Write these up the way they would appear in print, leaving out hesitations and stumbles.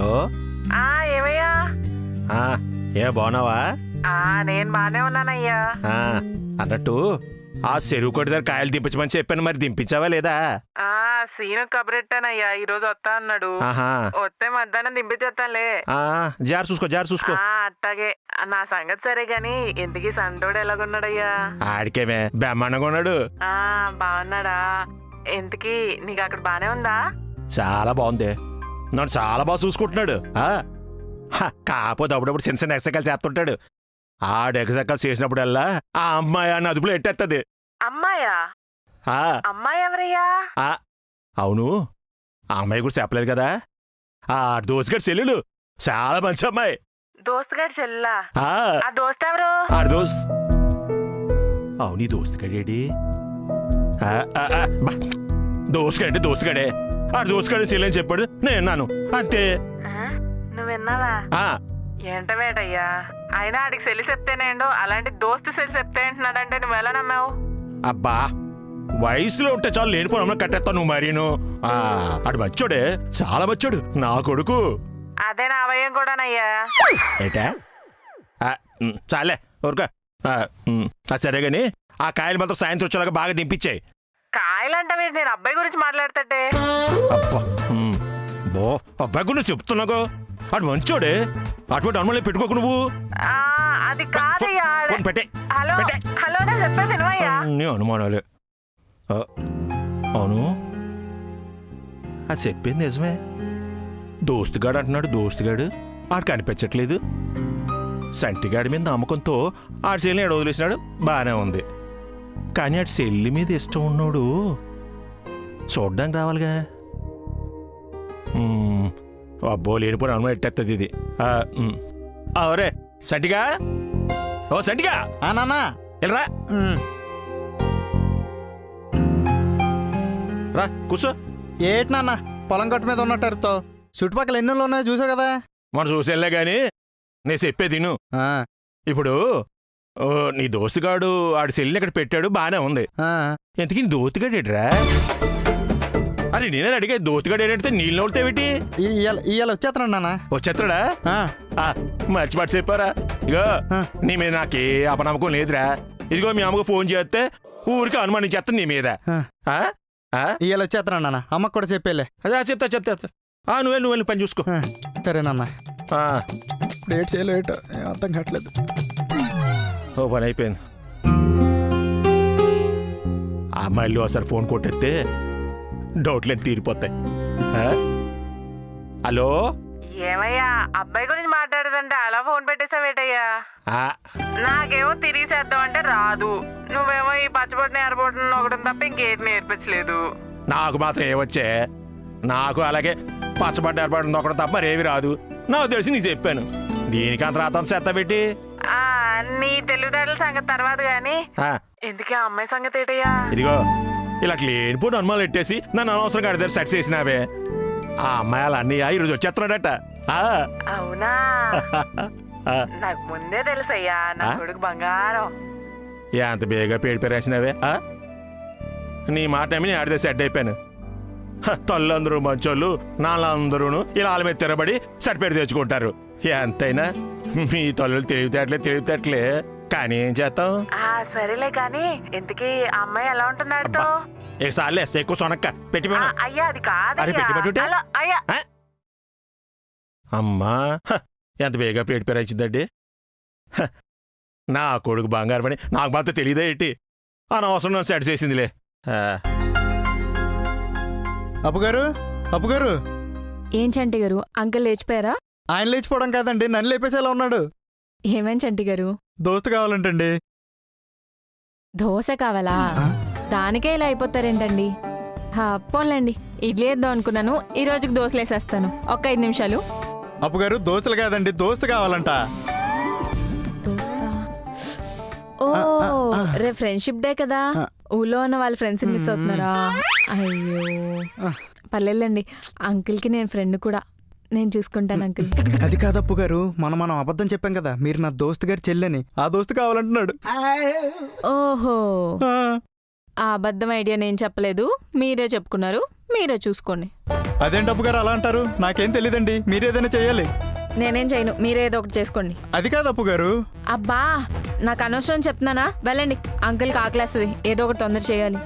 Hello. ఏమయ్యా? ఏ బాగున్నావా? నేను బానే ఉన్నానయ్యా. అన్నట్టు ఆ చెరువు కొట్టి దగ్గర కాయలు దింపించమని చెప్పాను, మరి దింపించావా లేదా? సీను కబరెట్టానయ్యా, ఈ రోజు వస్తా అన్నాడు. వస్తే మధ్యాహ్నం దింపించేస్తానులే. జారు చూసుకో. అట్టాగే. నా సంగతి సరే గాని ఇంతకీ సంతోడు ఎలాగున్నాడయ్యా? ఆడికేమే బ్రహ్మాండంగా ఉన్నాడు. బాగున్నాడా? ఇంతకీ నీకు అక్కడ బానే ఉందా? చాలా బాగుంది, నన్ను చాలా బాగా చూసుకుంటున్నాడు. కాకపోతే అప్పుడప్పుడు చిన్న చిన్న ఎక్సకాలు చేస్తుంటాడు. ఆడు ఎక్సకాలు చేసినప్పుడల్లా ఆ అమ్మాయి అని అదుపులో ఎట్టేస్తుంది. అమ్మాయా? అమ్మాయి ఎవరయ్యా? అవును, ఆ అమ్మాయి కూడా చెప్పలేదు కదా. ఆ దోస్తుగాడి చెల్లెలు చాలా మంచి అమ్మాయి. దోస్తుగాడి చెల్లా? దోస్త్ ఎవరు? ఆడు దోస్త్. అవును, ఈ దోస్తుగాడేడి? దోస్తుగాడే దోస్తుగాడే. ఆడు దోస్తుగాడే చెల్లని చెప్పాడు, నేను నాను అంతే. నువ్వు విన్నావా? ఏంటవేటయ్యా, అయినా ఆడికి సెల్లి చెప్తేనేండో, అలాంటి దోస్తు సెల్లి చెప్తే అంటున్నాడంటే నువ్వు ఎలా నమ్మావు? అబ్బా, వయసులో ఉంటే చాలు లేనిపోయిన కట్టేస్తావు నువ్వు మరీను. ఆడు మచ్చోడే, చాలా మచ్చోడు, నా కొడుకు. అదే నా అవయం కూడానయ్యా. ఏటా? చాలే ఊరుక. సరే గాని ఆ కాయలు మాత్రం సాయంత్రం వచ్చేలాగా బాగా దింపించాయి. కాయలంటే నేను అబ్బాయి గురించి మాట్లాడతాడే. అబ్బా అబ్బాయి గురించి చెప్తున్నావు, అటు మంచోడే, అటువంటి అనుమానం పెట్టుకోకు నువ్వు. అది కాదయ్యా. పెట్టే హలో హలో, నేను చెప్పేది వినవయ్యా. అన్ని అనుమానాలే. అవును, అది చెప్పింది నిజమే. దోస్తుగాడు అంటున్నాడు, దోస్తుగాడు ఆడు కనిపించట్లేదు. సంటిగాడి మీద నమ్మకంతో ఆడి చెల్లిని ఎడ వదిలేసినాడు, బాగానే ఉంది. కానీ ఆడి చెల్లి మీద ఇష్టం ఉన్నాడు చూడ్డానికి రావాలిగా. అబ్బో, లేనిపోయిన అనుమానం ఎట్టేస్తుంది ఇది. అవరే సంటిగా, ఓ సంటిగా, నాన్నా వెళ్ళరా రా కూర్చో. ఏటి నాన్న పొలం గట్టు మీద ఉన్నట్టు చుట్టుపక్కల ఎన్నులు ఉన్నాయో చూసావు కదా. మనం చూసేలే గాని నేను చెప్పేది విను. ఇప్పుడు నీ దోస్తుగాడు ఆడి సెల్లిని ఇక్కడ పెట్టాడు, బానే ఉంది. ఎందుకు నీ దోతుగాడు ఏట్రా? అరే నేనే అడిగే, దోతుగాడు ఏంటంటే నీళ్ళు నోడితేవిటి? ఇవాళ వచ్చేస్తాను నాన్న. వచ్చేస్తాడా? మర్చిపాటు చెప్పారా? ఇగో నీ మీద నాకే అపనమ్మకం లేదురా. ఇదిగో మీ అమ్మకు ఫోన్ చేస్తే ఊరికి అనుమానించేస్తా నీ మీద. ఇవాళ వచ్చేస్తాను నాన్న, అమ్మకు కూడా చెప్పేలే. చెప్తా చెప్తా చెప్తా. నువ్వు పని చూసుకో. సరే నాన్న. ఇప్పుడు ఏటు చేయలే, ఏటో అర్థం కావట్లేదు. ఓ పని అయిపోయింది. ఆ అమ్మాయిలు ఒకసారి ఫోన్ కొట్టేస్తే డౌట్లేని తీరిపోతాయి. హలో, ఏమయ్యా అబ్బాయి గురించి మాట్లాడదంటే అలా ఫోన్ పెట్టేసావేటయ్యా? నాకేమో తిరిగి చేద్దాం అంటే రాదు, నువ్వేమో ఈ పచ్చబొట్టుని ఎర్రబొట్టుని ఒకటి తప్ప ఇంకేటి నేర్పించలేదు. నాకు మాత్రం ఏమొచ్చే, నాకు అలాగే పచ్చబడ్డ ఎర్రబొట్టు ఒకటి తప్ప మరేవి రాదు. నాకు తెలిసి నీకు చెప్పాను, దీనికి అంత రాత సెత్త పెట్టి. నీ తెలివితేటల సంగతి తర్వాత గాని ఎందుకే అమ్మాయి సంగతి ఏటయ్యా? ఇదిగో ఇలా లేనిపోయిన అనుమానాలు ఎట్టేసి నన్ను అనవసరంగా దగ్గర సెట్ చేసినావే. ఆ అమ్మాయిలు అన్నయ్య ఈరోజు వచ్చేస్తున్నాడట. అవునా? నాకు ముందే తెలుసయ్యా, నా కొడుకు బంగారం. ఎంత బేగా పేడిపేరేసినావే. నీ మాట నేను ఆడితే సెట్ అయిపోయాను. తల్లందరూ మంచోళ్ళు, నాళ్ళందరూ ఇలా వాళ్ళ మీద తిరబడి సర్టిఫికేట్ తెచ్చుకుంటారు. ఎంతైనా మీ తల్లులు తెలివితేటలే కానీ ఏం చేస్తాం. సరేలే కానీ ఇంతకీ అమ్మాయి ఎలా ఉంటున్నాడు? ఇక సార్లే ఎక్కువ సొనక్క పెట్టిపోయినా. అయ్యా అది కాదు, అరే పెట్టి అమ్మా, ఎంత బేగా పేడిపేరచ్చిందండి. నా కొడుకు బంగారు పని నాకు మాత్రం తెలియదా ఏంటి? అనవసరం సెట్ చేసిందిలే. అప్పుగారు, అప్పుగారు. ఏం చంటి గారు, అంకుల్ లేచిపోయారా? ఆయన లేచిపోవడం కాదండి, నన్ను లేపేసేలా ఉన్నాడు. ఏమేం చంటి గారు? దోస్తు కావాలంటండి. దోశ కావాలా? దానికే ఇలా అయిపోతారేంటండి? పోన్లేండి, ఇడ్లీ వేద్దాం అనుకున్నాను, ఈ రోజుకి దోశలు వేసేస్తాను. ఒక్క 5 నిమిషాలు. అప్పుగారు దోస్తులు కాదండి, దోస్తు కావాలంట. దోస్తా? ఓ రేపు ఫ్రెండ్షిప్ డే కదా, ఊళ్ళో ఉన్న వాళ్ళ ఫ్రెండ్స్ మిస్ అవుతున్నారా? అయ్యో పర్లేదండి, అంకుల్కి నేను ఫ్రెండ్ కూడా, నేను చూసుకుంటాను అంకుల్. అది కాదప్పు గారు, మనం అబద్ధం చెప్పాం కదా, మీరు నా దోస్తు గారి చెల్లని, ఆ దోస్తు కావాలంటున్నాడు. ఓహో, ఆ అబద్ధం ఐడియా నేను చెప్పలేదు, మీరే చెప్పుకున్నారు. మీరే చూసుకోండి. అదేంటి అప్పు గారు అలా అంటారు? నాకేం తెలియదండి, మీరేదైనా చెయ్యాలి. నేనేం చేయను, మీరే ఏదో ఒకటి చేసుకోండి. అది కాదు అప్పు గారు. అబ్బా నాకు అనవసరం చెప్తున్నానా, వెళ్ళండి. అంకుల్కి ఆకలేస్తుంది, ఏదో ఒకటి తొందర చేయాలి.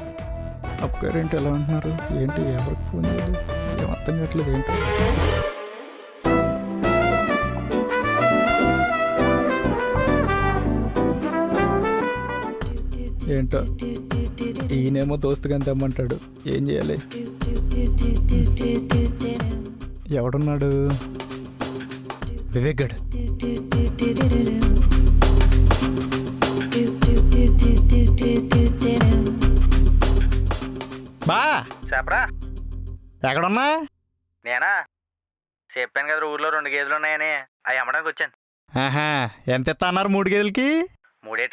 అప్పు గారు ఏంటి ఎలా అంటున్నారు? ఏంటి ఎవరికి ఫోన్ చేయాలి? ఏం అర్థం కావట్లేదు ఏంటి. ఏంటో ఈయనేమో దోస్తుగా తెమ్మంటాడు, ఏం చేయాలి? ఎవడున్నాడు? వివేక్ గడ్. బా చెప్పరా. ఎక్కడున్నా? నేనా చెప్పాను కదా ఊర్లో 2 గేదెలు ఉన్నాయని, అవి అమ్మడానికి వచ్చాను. ఆహా, ఎంత ఇస్తా అన్నారు 3 గేదెలకి? 3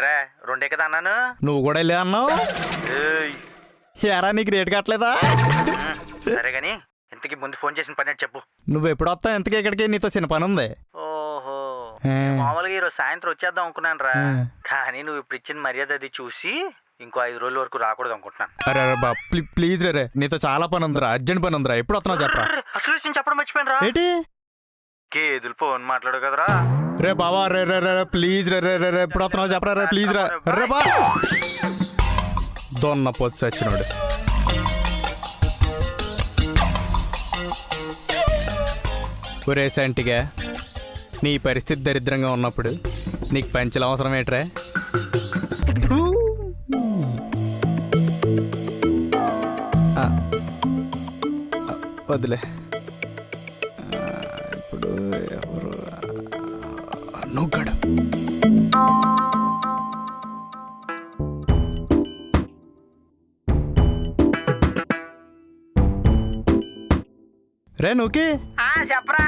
2 కదా అన్నాను. నువ్వు కూడా వెళ్ళే అన్నావు. ఏయ్, ఎరా నీకు రేటు కట్టలేదా? సరే గాని ఇంతకీ ముందు ఫోన్ చేసిన పని ఏంటి చెప్పు. నువ్వు ఎప్పుడు వస్తావు? ఎంతకీ ఇక్కడికి నీతో చిన్న పని ఉంది. ఓహో, ఆ. మామూలుగా ఈరోజు సాయంత్రం వచ్చేద్దాం అనుకున్నాను రా. ఆ. కానీ నువ్వు ఇప్పుడు ఇచ్చిన మర్యాద అది చూసి ఇంకో 5 రోజుల వరకు రాకూడదు అనుకుంటున్నాను. అరే అరే బా ప్లీజ్ రే, నీతో చాలా పని ఉందిరా, అర్జెంట్ పని ఉందిరా. ఎప్పుడు వస్తున్నావు చెప్పరా? అసలు విషయం చెప్పడం మర్చిపోయాను రా. ఏంటి? గేదెలు ఫోన్ మాట్లాడు కదరా. రే బావా, రే రే రే ప్లీజ్ రే రే రే ఎప్పుడు వస్తున్నావు చెప్పరా? రే ప్లీజ్ రా. రే బా దొన్న పొచ్చు వచ్చినాడు. ఒరే సంటిగా, నీ పరిస్థితి దరిద్రంగా ఉన్నప్పుడు నీకు పంచలు అవసరం ఏంట్రా? ఆ, వదిలే. ఇప్పుడు ఎవరు? నువ్వుగడు. రే నువ్వుకి. చెప్పరా.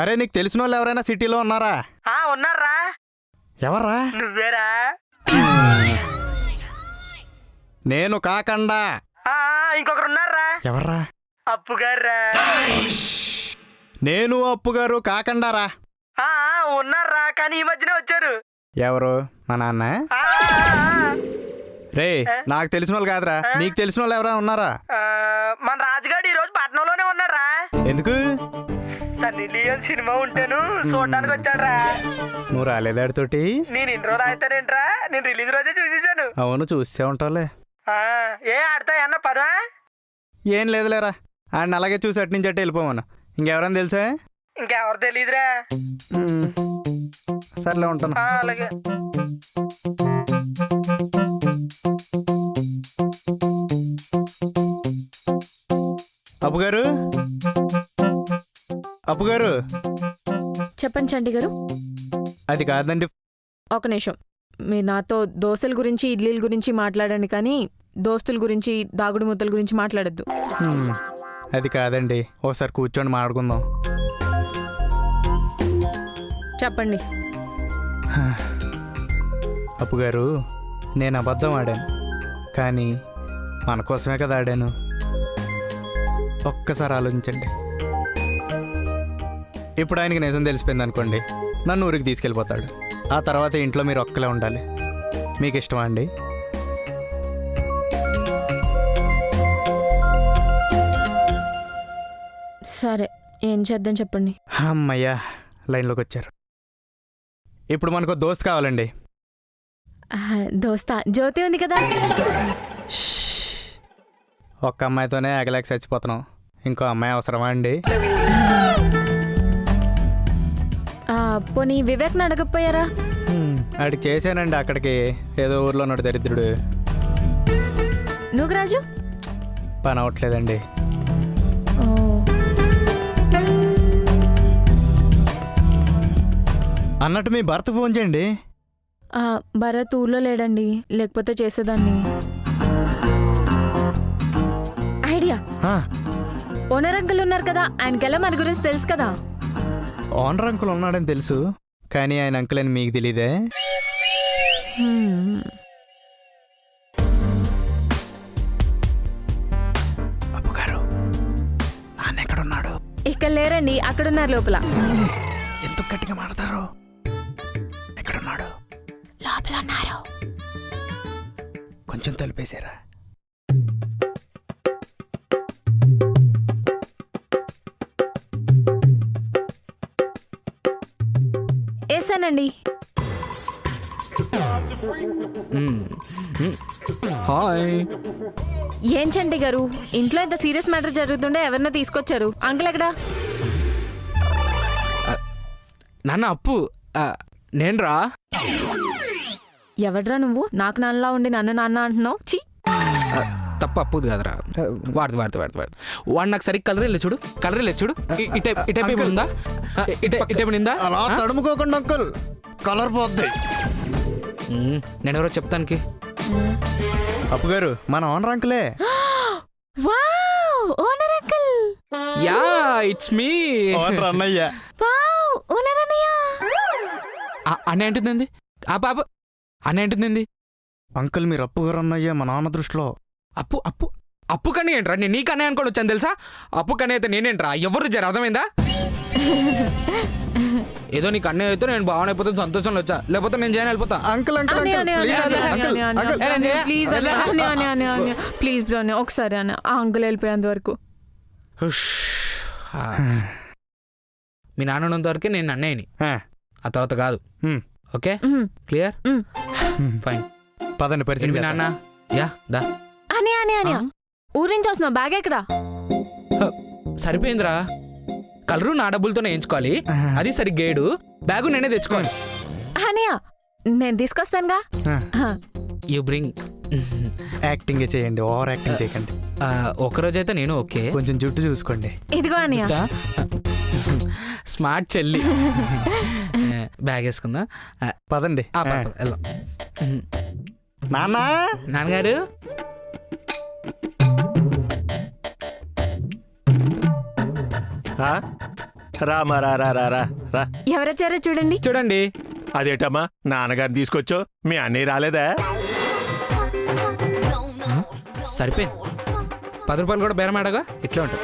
అరే నీకు తెలిసిన వాళ్ళు ఎవరైనా సిటీలో ఉన్నారా? ఉన్నారా. ఎవర్రా? నువ్వేరా. నేను కాకండా. ఇంకొకరు ఉన్నారా. ఎవర్రా? అప్పుగారా. నేను అప్పుగారు కాకండారా. ఉన్నారా, కానీ ఈ మధ్యనే వచ్చారు. ఎవరు? మా నాన్న. రే నాకు తెలిసిన వాళ్ళు కాదురా, నీకు తెలిసిన వాళ్ళు ఎవరైనా ఉన్నారా? మన రాజుగాడు ఈ రోజు పట్నంలోనే ఉన్నారా. ఎందుకు? సన్నీ లియోన్ సినిమా ఉంటేను చూడడానికి వచ్చాడ్రా. నువ్వు రాలేదాడితోటి? నేను ఇన్ని రోజులు అవుతానేంట్రా, నేను రిలీజ్ రోజే చూసేసాను. అవును చూసే ఉంటావులే. ఏ ఆడతా అన్న పరా. ఏం లేదులేరా, ఆయన అలాగే చూసి అటు నుంచి అట్టే వెళ్ళిపోమను. ఇంకెవరైనా తెలుసా? ఇంకెవరు తెలీదురా. సర్లే ఉంటాను. అలాగే. అప్పుగారు, అప్పుగారు. చెప్పండి చంటి గారు. అది కాదండి. ఒక నిమిషం, మీరు నాతో దోశల గురించి ఇడ్లీల గురించి మాట్లాడండి, కానీ దోస్తుల గురించి దాగుడు ముద్దల గురించి మాట్లాడద్దు. అది కాదండి, ఒకసారి కూర్చొని మాట్లాడుకుందాం. చెప్పండి. అప్పుగారు, నేను అబద్ధం ఆడాను, కానీ మన కోసమే కదా ఆడాను. ఒక్కసారి ఆలోచించండి. ఇప్పుడు ఆయనకి నిజం తెలిసిపోయింది అనుకోండి, నన్ను ఊరికి తీసుకెళ్ళిపోతాడు. ఆ తర్వాత ఇంట్లో మీరు ఒక్కలే ఉండాలి. మీకు ఇష్టమా అండి? సరే, ఏం చేద్దాం చెప్పండి. అమ్మయ్యా, లైన్లోకి వచ్చారు. ఇప్పుడు మనకు దోస్త్ కావాలండి. దోస్తా జ్యోతి ఉంది కదా. ఒక్క అమ్మాయితోనే ఎగలేక చచ్చిపోతున్నాం, ఇంకో అమ్మాయి అవసరమా అండి? పోనీ వివేక్ని అడగకపోయారా? ఆడికి చేశానండి, అక్కడికి ఏదో ఊర్లో ఉన్నాడు దరిద్రుడు. నువ్వు రాజు పని అవట్లేదండి. అన్నట్టు మీ భర్త ఫోన్ చేయండి. భరత్ ఊర్లో లేడండి, లేకపోతే చేసేదాన్ని. ఐడియా, ఓనర్ అంకుల్ ఉన్నారు కదా, ఆయనకెలా మన గురించి తెలుసు కదా. ఓనర్ అంకుల్ ఉన్నాడని తెలుసు, కానీ ఆయన అంకుల్ అని మీకు తెలీదే? అప్పుగారు, నాన్న ఎక్కడున్నాడు? ఇక్కడ లేరండి, అక్కడున్నారు లోపల. ఎందుకు గట్టిగా మాడతారు? ఎక్కడున్నాడు? లోపల ఉన్నారు. కొంచెం తలిపేశారా? వేసానండి. హాయ్. ఏం చంటి గారు, ఇంట్లో ఇంత సీరియస్ మ్యాటర్ జరుగుతుండే ఎవరినో తీసుకొచ్చారు. అంకుల్ ఎక్కడా? నాన్న అప్పు నేను రా. ఎవడ్రా నువ్వు? నాకు నాన్నలా ఉండి నన్ను నాన్న అంటున్నావు. చి. తప్పు అప్పుది కదరా. వాడు నాకు సరిగ్గా కలరే చూడు, కలరే చూడు. ఇటైపు ఉందా? ఇటైపు నిందా? అలా తడుముకోకుండా అంకుల్, కలర్ పోద్ది. నేను ఎవరో చెప్తానికి. అప్పు గారు మన ఓనర్ అంకులే. Wow, owner uncle. Yeah, it's me. Owner అన్నయ్య. వావ్, ఓనర్ అన్నయ్య. అన్న ఏంటింది? ఆ పాప అన్న ఏంటింది? అంకుల్ మీరు అప్పు గారు అన్నయ్య మా నాన్న దృష్టిలో. అప్పు కన్నీ ఏంట్రా? నేను నీ కన్నా అనుకోని వచ్చాను తెలుసా? అప్పు కన్నీ అయితే నేనేంట్రా? ఎవరు జర అర్థమైందా? ఏదో నీకు అన్నయ్య అయితే నేను భావన అయిపోతే సంతోషంలో వచ్చా, లేకపోతే నేను చేయని వెళ్ళిపోతా. అంకుల్ అంకుల్ ప్లీజ్ ఒకసారి అన్న, ఆ అంకుల్ వెళ్ళిపోయేంత వరకు. మీ నాన్న ఉన్నంత వరకే నేను అన్నయ్యని, ఆ తర్వాత కాదు. Okay, clear? ఫైన్. పదండి పరిస్థితి. మీ నాన్న యా దా. అని ఊరి నుంచి వస్తున్నావు. బ్యాగ్ ఎక్కడా? సరిపోయిందిరా. కలరు నా డబ్బులతోనే వేయించుకోవాలి, అది సరిగ్గా ఏడు. బ్యాగు నేనే తెచ్చుకోవాలి. అనియా నేను తీసుకొస్తానుగా. You bring. యాక్టింగ్ చేయండి, ఓవర్ యాక్టింగ్ చేయకండి. ఒకరోజైతే నేను ఓకే. కొంచెం జుట్టు చూసుకోండి. ఇదిగో అనియా. స్మార్ట్ చెల్లి. బ్యాగ్ వేసుకుందా? పదండి. నాన్న, నాన్నగారు రామా రా రా రా రా రా. ఎవరొచ్చారో చూడండి. చూడండి. అదేటమ్మా నాన్నగారిని తీసుకొచ్చో, మీ అన్నయ్య రాలేదా? సరిపోయింది. 10 రూపాయలు కూడా బేరమాడగా ఇట్లా ఉంటుంది.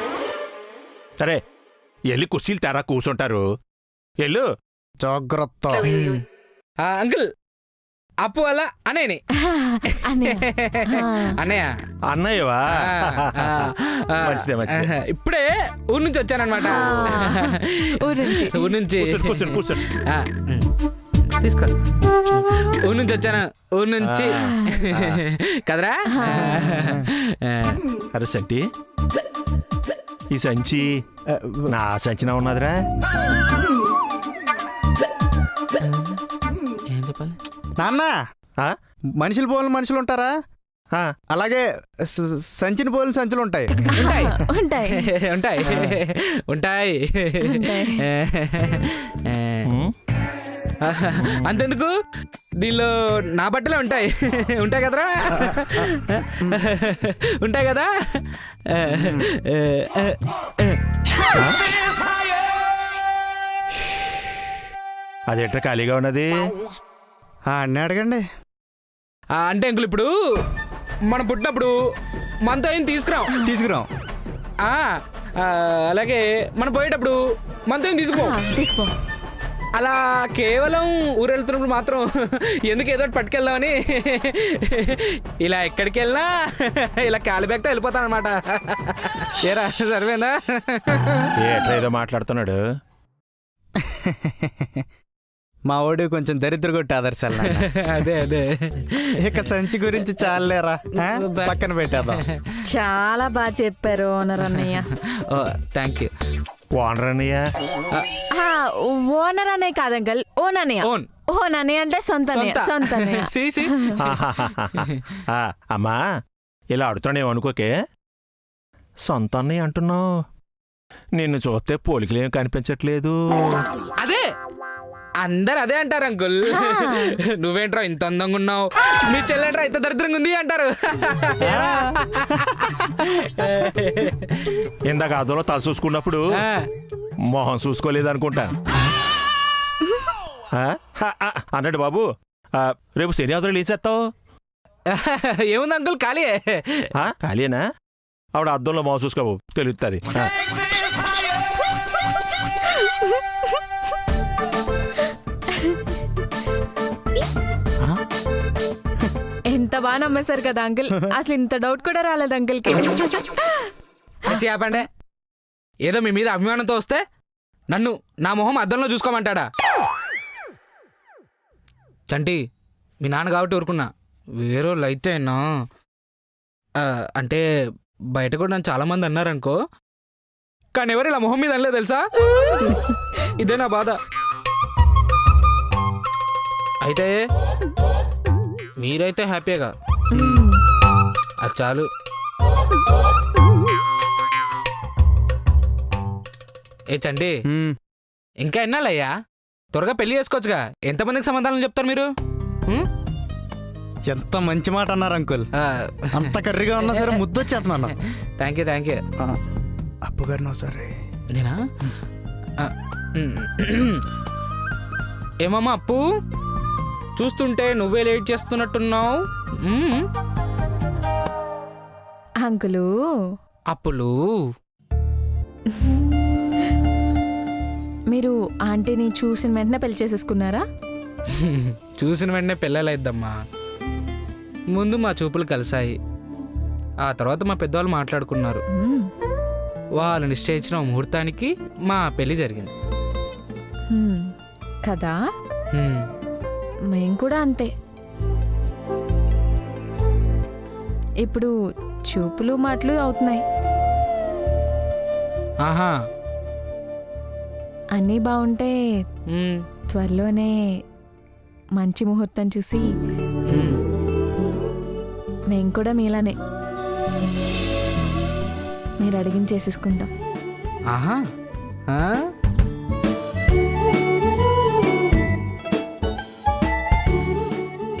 సరే వెళ్ళి కుర్చీలు తెరా కూర్చుంటారు. వెళ్ళు. జాగ్రత్త. అంకుల్ అప్పు వల్ల అన్నయ్యని. అన్నయ్య అన్నయ్యవా? మంచిదే మంచిదే. ఇప్పుడే ఊరు నుంచి వచ్చానమాట. ఊరు నుంచి కూర్చోండి కూర్చోండి. తీసుకో. ఊరు నుంచి వచ్చాను, ఊరు నుంచి కదరా. అరే సంటి, ఈ సంచి నా సంచినా ఉన్నదిరా. ఏం చెప్పాలి నాన్న, మనుషులు పోలిన మనుషులు ఉంటారా? అలాగే సంచిని పోలిన సంచులు ఉంటాయి. ఉంటాయి ఉంటాయి ఉంటాయి. అంతెందుకు, దీనిలో నా బట్టలే ఉంటాయి. ఉంటాయి కదరా? ఉంటాయి కదా. అదేంట ఖాళీగా ఉన్నది? అన్నీ అడగండి. అంటే అంకుల్ ఇప్పుడు మనం పుట్టినప్పుడు మనతో ఏం తీసుకురాం. అలాగే మనం పోయేటప్పుడు మనతో ఏం తీసుకో. అలా కేవలం ఊరు వెళ్తున్నప్పుడు మాత్రం ఎందుకు ఏదో ఒకటి పట్టుకెళ్దామని ఇలా ఎక్కడికి వెళ్ళినా ఇలా కాలి బ్యాగ్తో వెళ్ళిపోతాను అనమాట. ఏరా సరిపోయిందా? ఏదో మాట్లాడుతున్నాడు. మా వాడు కొంచెం దరిద్ర కొట్టి ఆదర్శాలు. అదే ఇక సంచి గురించి చాలేరా, పక్కన పెట్టేద్దాం. చాలా బాగా చెప్పారు ఓనర్ అన్నయ్య. Thank you. ఓనర్ అన్నయ్య? ఓనర్ అనే కాదు అంకల్, ఓన్ అన్నయ్య. ఓన్ అన్నయ్య అంటే సొంత అమ్మా ఇలా అడుగుతున్నావు అనుకోకే. సొంత అన్నయ్య అంటున్నావు, నిన్ను చూస్తే పోలికలేం కనిపించట్లేదు. అదే అందరు అదే అంటారు అంకుల్. నువ్వేంట్రా ఇంత అందంగా ఉన్నావు, మీ చెల్లెంట్రా ఇంత దరిద్రంగా ఉంది అంటారు. ఇందాక అద్దంలో తల చూసుకున్నప్పుడు మొహం చూసుకోలేదు అనుకుంటా అన్నాడు బాబు. రేపు శని అవతల లేచేస్తావు. ఏముంది అంకుల్, ఖాళీయే. ఖాళీనా? ఆవిడ అద్దంలో మొహం చూసుకోవు, తెలుస్తుంది. ఎంత బాగా నమ్మేశారు కదా అంకుల్. అసలు ఇంత డౌట్ కూడా రాలేదు అంకుల్ కి. చెప్పండి, ఏదో మీ మీద అభిమానంతో వస్తే నన్ను నా మొహం అద్దంలో చూసుకోమంటాడా? చంటి మీ నాన్న కాబట్టి ఊరుకున్నా, వేరేళ్ళు అయితేనా అంటే బయట కూడా నన్ను చాలామంది అన్నారనుకో, కానీ ఎవరు ఇలా మొహం మీద అనలేదు తెలుసా. ఇదే నా బాధ. అయితే మీరైతే హ్యాపీగా, అది చాలు. ఏ చండి, ఇంకా ఎన్నాళ్ళయ్యా? త్వరగా పెళ్లి చేసుకోవచ్చుగా. ఎంతమందికి సమాధానం చెప్తారు మీరు? ఎంత మంచి మాట అన్నారు అంకుల్. అంత కర్రీగా ఉన్నా సరే ముద్దొచ్చేస్తున్నాను. Thank you thank you. Appu garu సరే నేనా? ఏమమ్మా అప్పు, చూస్తుంటే నువ్వే లేట్ చేస్తున్నట్టున్నావు. అంకులు అప్పులు మీరు ఆంటీని చూసిన వెంటనే పెళ్లి చేసేసుకున్నారా? చూసిన వెంటనే పిల్లలైద్దమ్మా. ముందు మా చూపులు కలిసాయి, ఆ తర్వాత మా పెద్దవాళ్ళు మాట్లాడుకున్నారు. వాళ్ళు నిశ్చయించిన ముహూర్తానికి మా పెళ్లి జరిగింది కదా. మేం కూడా అంతే. ఇప్పుడు చూపులు మాటలు అవుతున్నాయి. ఆహా, అన్నీ బాగుంటే త్వరలోనే మంచి ముహూర్తం చూసి మేం కూడా మీలానే మీరు అడిగించేసేసుకుంటాం. ఆహా,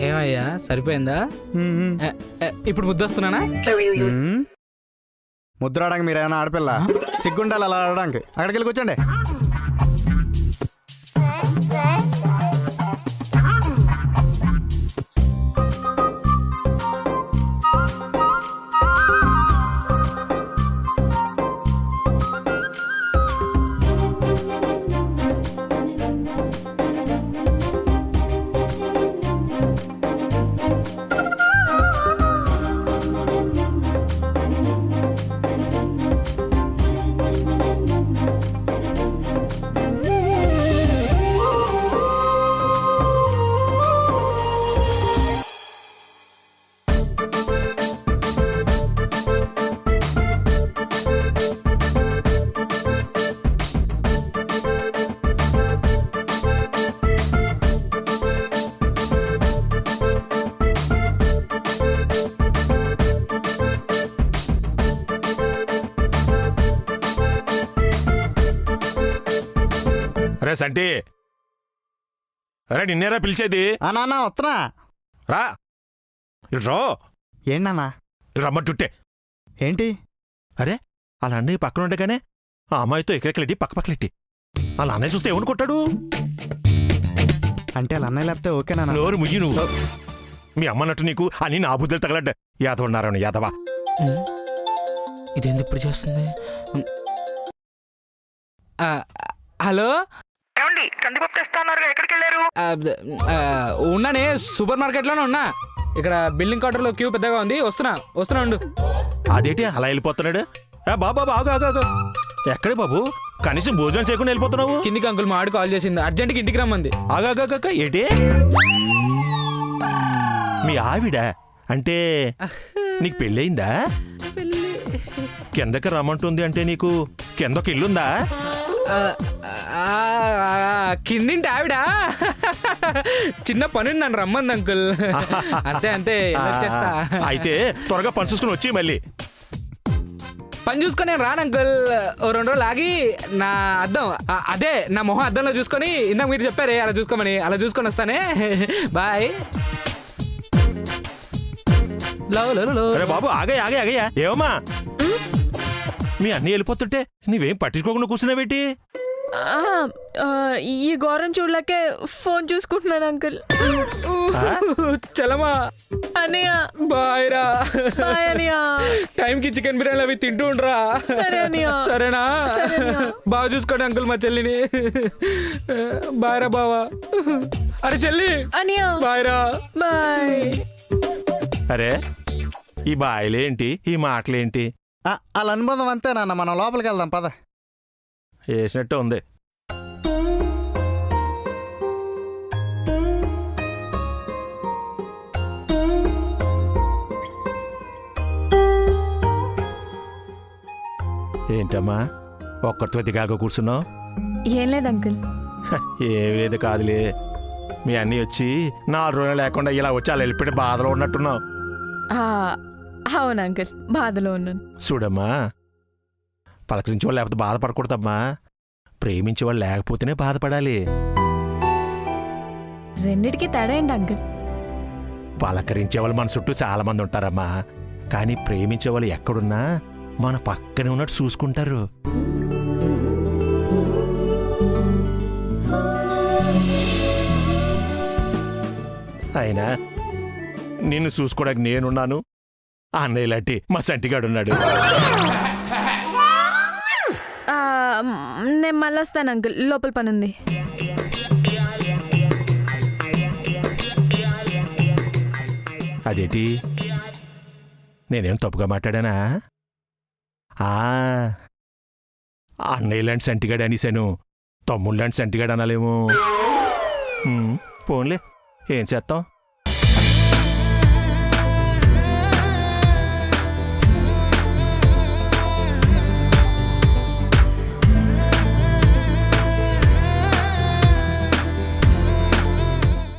ఏమయ్యా సరిపోయిందా? ఇప్పుడు ముద్దొస్తున్నానా? ముద్రాడానికి మీరు ఏమైనా ఆడపిల్ల? సిగ్గుండాలి అలా ఆడడానికి. అక్కడికి వెళ్ళి కూర్చోండి. అరే సంటి, అరే నిన్నేరా పిలిచేది? నాన్న వస్తున్నా. రా రో. ఏంటన్నా? రమ్మంటుంటే ఏంటి? అరే అలా అన్నయ్య పక్కన ఉండగానే ఆ అమ్మాయితో ఎక్కడెక్కలెట్టి పక్కపక్కలెట్టి అలా అన్నయ్య చూస్తే ఏమనుకుంటాడు? అంటే అలా అన్నయ్య లేకపోతే ఓకేనా? నోరు ముయ్యి నువ్వు. మీ అమ్మన్నట్టు నీకు అన్ని నా బుద్ధులు తగలడ్డా. యాదవ ఉన్నారని యాదవా. ఇదేంది ఇప్పుడు చేస్తుంది? హలో, కందిపప్పు తెస్తాన్నారు, ఎక్కడికి వెళ్ళారు? ఉన్నానే, సూపర్ మార్కెట్లోనే ఉన్నా. ఇక్కడ బిల్డింగ్ క్వార్టర్లో క్యూ పెద్దగా ఉంది. వస్తున్నా ఉండు. అదేంటి అలా వెళ్ళిపోతున్నాడు? బాబా ఆగు ఆగు ఆగు. ఎక్కడే బాబు? కనీసం భోజనం చేయకుండా వెళ్ళిపోతున్నావు? కిందికి అంకుల్ మా ఆడు కాల్ చేసింది, అర్జెంట్కి ఇంటికి రమ్మంది. ఆగాగాక ఏంటి? మీ ఆవిడ అంటే నీకు పెళ్ళయిందా? కిందకి రమ్మంటుంది అంటే నీకు కిందకి ఇల్లుందా? కిందింటి ఆవిడ చిన్న పని నన్ను రమ్మంది అంకుల్. అంతే చేస్తా. అయితే త్వరగా పని చూసుకుని వచ్చి మళ్ళీ పని చూసుకొని నేను రాను అంకుల్. ఓ 2 రోజులు ఆగి నా అద్దం, అదే నా మొహం అద్దంలో చూసుకొని, ఇందాక మీరు చెప్పారే అలా చూసుకోమని, అలా చూసుకొని వస్తానే. బాయ్. అరే బాబు ఆగయ్యా ఏమమ్మా? మీ అన్నీ వెళ్ళిపోతుంటే నీవేం పట్టించుకోకుండా కూర్చున్నావేటి? ఈ ఘోరం చూడలేకే ఫోన్ చూసుకుంటున్నాను అంకుల్. చలమా అనయ్య, బాయ్ రా. బాయ్ అనయ్య. టైంకి చికెన్ బిర్యానీ అవి తింటూ ఉండరా? సరే అనయ్య. సరేనా? బాగా చూసుకోండి అంకుల్ మా చెల్లిని. బాయ్ రా బావా. అరే చెల్లి అనయ్య, బాయ్ రా. బాయ్. అరే ఈ బాయిలేంటి, ఈ మాటలేంటి? వాళ్ళ అనుబంధం అంతే నాన్న. మనం లోపలికి వెళ్దాం పద. వేసినట్టు ఉంది. ఏంటమ్మా ఒక్కరితో దిగాక కూర్చున్నావు? ఏం లేదు అంకుల్. ఏమి లేదు కాదులే, మీ అన్నీ వచ్చి 4 రోజులు లేకుండా ఇలా వచ్చి అలా వెళ్ళిపోయి బాధలో ఉన్నట్టున్నావు. ఆ, అవును అంకుల్, బాధలో ఉన్నాను. చూడమ్మా, పలకరించే వాళ్ళు లేకపోతే బాధపడకూడదమ్మా, ప్రేమించే వాళ్ళు లేకపోతేనే బాధపడాలి. రెండిటికి తేడా ఏంటి అంకుల్? పలకరించే వాళ్ళు మన చుట్టూ చాలా మంది ఉంటారమ్మా, కానీ ప్రేమించే వాళ్ళు ఎక్కడున్నా మన పక్కనే ఉన్నట్టు చూసుకుంటారు. అయినా నిన్ను చూసుకోవడానికి నేనున్నాను, ఆ అన్నయ్య లాంటి మా సంటిగాడున్నాడు. ఆ, నేను మళ్ళీ వస్తాను అంకుల్, లోపల పని ఉంది. అదేంటి, నేనేం తప్పుగా మాట్లాడానా? అన్నయ్య లాంటి సంటిగాడు అనేసాను, తమ్ముడు లాంటి సంటిగాడు అనాలేమో. పోన్లే, ఏం చేస్తాం.